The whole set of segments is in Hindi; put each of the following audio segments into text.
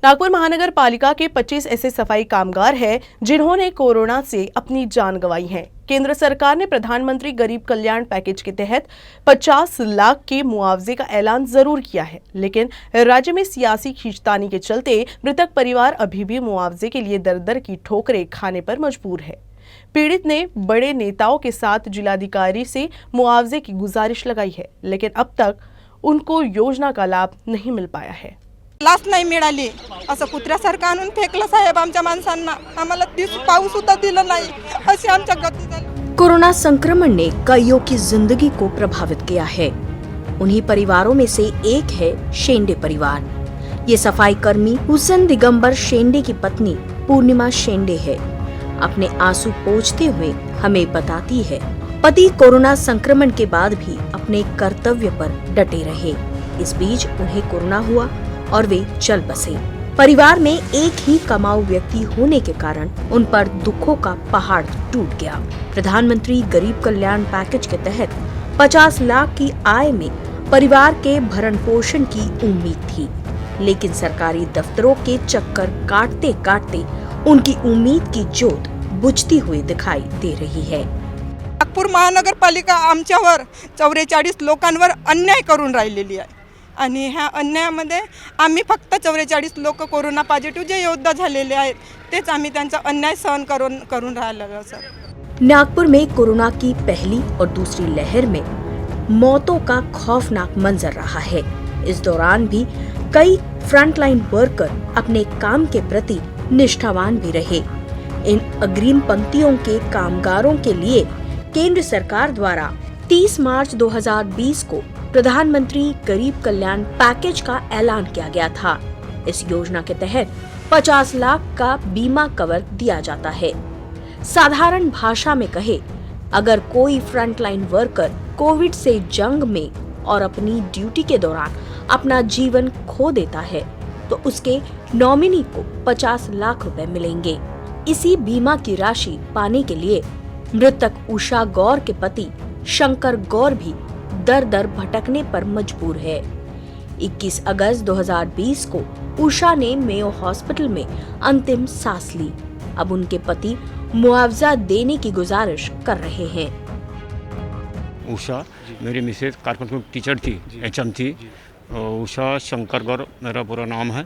नागपुर महानगर पालिका के 25 ऐसे सफाई कामगार हैं जिन्होंने कोरोना से अपनी जान गंवाई है। केंद्र सरकार ने प्रधानमंत्री गरीब कल्याण पैकेज के तहत 50 लाख के मुआवजे का ऐलान जरूर किया है, लेकिन राज्य में सियासी खींचतानी के चलते मृतक परिवार अभी भी मुआवजे के लिए दर दर की ठोकरें खाने पर मजबूर है। पीड़ित ने बड़े नेताओं के साथ जिलाधिकारी से मुआवजे की गुजारिश लगाई है, लेकिन अब तक उनको योजना का लाभ नहीं मिल पाया है। लाच नाही मिळाली, असं कुत्र्यासारखं आणून फेकलं साहेब आमच्या माणसांना। आम्हाला पाऊस सुद्धा दिला नाही, अशी आमच्या गती झाली। कोरोना संक्रमण ने कईयों की जिंदगी को प्रभावित किया है। उन्हीं परिवारों में से एक है शेंडे परिवार। ये सफाई कर्मी हुसैन दिगंबर शेंडे की पत्नी पूर्णिमा शेंडे है। अपने आंसू पोंछते हुए हमें बताती है, पति कोरोना संक्रमण के बाद भी अपने कर्तव्य पर डटे रहे। इस बीच उन्हें कोरोना हुआ और वे चल बसे। परिवार में एक ही कमाऊ व्यक्ति होने के कारण उन पर दुखों का पहाड़ टूट गया। प्रधानमंत्री गरीब कल्याण पैकेज के तहत 50 लाख की आय में परिवार के भरण पोषण की उम्मीद थी, लेकिन सरकारी दफ्तरों के चक्कर काटते काटते उनकी उम्मीद की ज्योत बुझती हुई दिखाई दे रही है। नागपूर महानगरपालिका आमच्यावर 44 लोकांवर अन्याय करून राहिलेली आहे आणि ह्या अन्यायामध्ये आम्ही फक्त 44 लोक कोरोना पॉझिटिव्ह जे योद्धा झालेले आहेत तेच आम्ही त्यांचा अन्याय सहन करून राहिलेलो सर। नागपुर में कोरोना की पहली और दूसरी लहर में मौतों का खौफनाक मंजर रहा है। इस दौरान भी कई फ्रंटलाइन वर्कर अपने काम के प्रति निष्ठावान भी रहे। इन अग्रिम पंक्तियों के कामगारों के लिए केंद्र सरकार द्वारा 30 मार्च 2020 को प्रधानमंत्री गरीब कल्याण पैकेज का ऐलान किया गया था। इस योजना के तहत 50 लाख का बीमा कवर दिया जाता है। साधारण भाषा में कहे, अगर कोई फ्रंटलाइन वर्कर कोविड से जंग में और अपनी ड्यूटी के दौरान अपना जीवन खो देता है तो उसके नॉमिनी को 50 लाख रुपए मिलेंगे। इसी बीमा की राशि पाने के लिए मृतक उषा गौर के पति शंकर गौर भी दर दर भटकने पर मजबूर है। 21 अगस्त 2020 को उषा ने मेयो हॉस्पिटल में अंतिम सांस ली। अब उनके पति मुआवजा देने की गुजारिश कर रहे हैं। उषा मेरी मिसेज कारपेंटर टीचर थी, एचएम थी। उषा शंकर गौर मेरा पूरा नाम है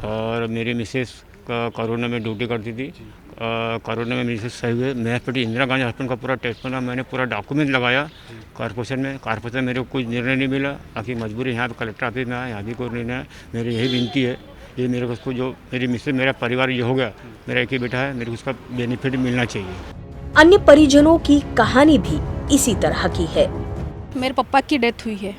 और मेरी मिसेज कोरोना में ड्यूटी करती थी। कोरोना में मिसेज सही हुए। मैं फिर इंदिरा गांधी हॉस्पिटल का पूरा टेस्ट बना, मैंने पूरा डॉक्यूमेंट लगाया कॉर्पोरेशन में। कॉर्पोरेशन मेरे को कुछ निर्णय नहीं मिला। बाकी मजबूरी यहाँ पे कलेक्टर ऑफिस में आया, यहाँ भी कोई निर्णय। मेरी यही विनती है, ये मेरे को जो मेरी मिसेज मेरा परिवार ये हो गया, मेरा एक ही बेटा है, मेरे को उसका बेनिफिट मिलना चाहिए। अन्य परिजनों की कहानी भी इसी तरह की है। मेरे पापा की डेथ हुई है,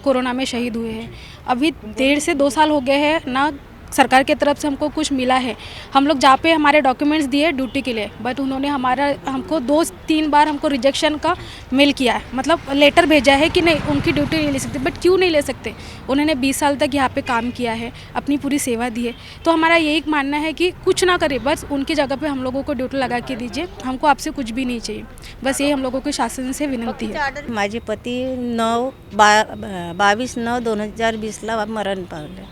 कोरोना में शहीद हुए हैं। अभी 1.5 से 2 साल हो गए हैं ना, सरकार की तरफ से हमको कुछ मिला है। हम लोग जहाँ पे हमारे डॉक्यूमेंट्स दिए ड्यूटी के लिए, बट उन्होंने हमको 2-3 बार हमको रिजेक्शन का मेल किया है, मतलब लेटर भेजा है कि नहीं उनकी ड्यूटी नहीं ले सकते। बट क्यों नहीं ले सकते? उन्होंने 20 साल तक यहाँ पे काम किया है, अपनी पूरी सेवा दी है। तो हमारा यही मानना है कि कुछ ना करे, बस उनकी जगह पे हम लोगों को ड्यूटी लगा के दीजिए। हमको आपसे कुछ भी नहीं चाहिए, बस ये हम लोगों के शासन से विनंती है। माझे पती 22/9/2020ला मरण पावले,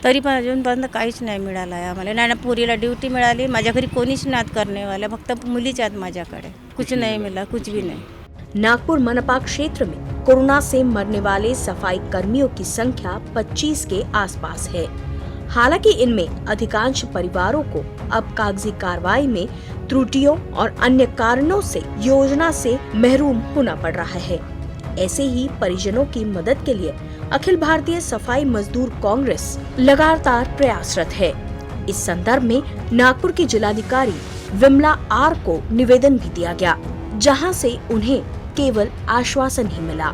तरी पण अजूनपर्यंत काहीच नाही मिळालं आहे आम्हाला। नाही पुरीला ड्यूटी मिळाली, माझ्या घरी कोणीच नात करनेवाला, फक्त मुलीच आहेत माझ्याकडे। कुछ नहीं मिला, कुछ भी नहीं। नागपुर मनपा क्षेत्र में कोरोना से मरने वाले सफाई कर्मियों की संख्या 25 के आसपास है। हालांकि इनमें अधिकांश परिवारों को अब कागजी कार्रवाई में त्रुटियों और अन्य कारणों से योजना से महरूम होना पड़ रहा है। ऐसे ही परिजनों की मदद के लिए अखिल भारतीय सफाई मजदूर कांग्रेस लगातार प्रयासरत है। इस संदर्भ में नागपुर की जिलाधिकारी विमला आर को निवेदन भी दिया गया, जहां से उन्हें केवल आश्वासन ही मिला।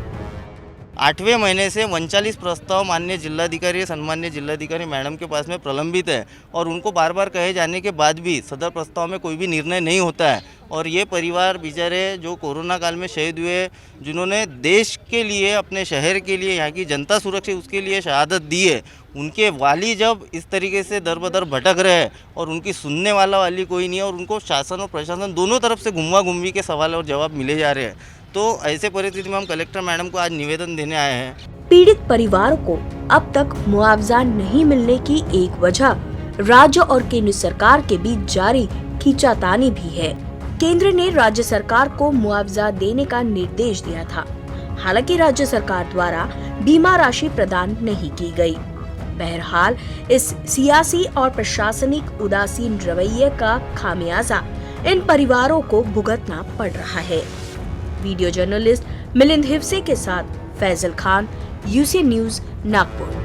8वें महीने से 39 प्रस्ताव माननीय जिलाधिकारी सन्मान्य जिलाधिकारी मैडम के पास में प्रलंबित है और उनको बार बार कहे जाने के बाद भी सदर प्रस्ताव में कोई भी निर्णय नहीं होता है। और ये परिवार बेचारे जो कोरोना काल में शहीद हुए, जिन्होंने देश के लिए, अपने शहर के लिए, यहाँ की जनता सुरक्षा उसके लिए शहादत दी है, उनके वाली जब इस तरीके से दर बदर भटक रहे हैं और उनकी सुनने वाली कोई नहीं है और उनको शासन और प्रशासन दोनों तरफ से घुमा घुमी के सवाल और जवाब मिले जा रहे हैं, तो ऐसे परिस्थिति में हम कलेक्टर मैडम को आज निवेदन देने आए हैं। पीड़ित परिवारों को अब तक मुआवजा नहीं मिलने की एक वजह राज्य और केंद्र सरकार के बीच जारी खींचातानी भी है। केंद्र ने राज्य सरकार को मुआवजा देने का निर्देश दिया था। हालांकि राज्य सरकार द्वारा बीमा राशि प्रदान नहीं की गई। बहरहाल इस सियासी और प्रशासनिक उदासीन रवैये का खामियाजा इन परिवारों को भुगतना पड़ रहा है। वीडियो जर्नलिस्ट मिलिंद हिवसे के साथ फैजल खान, यूसी न्यूज़, नागपुर।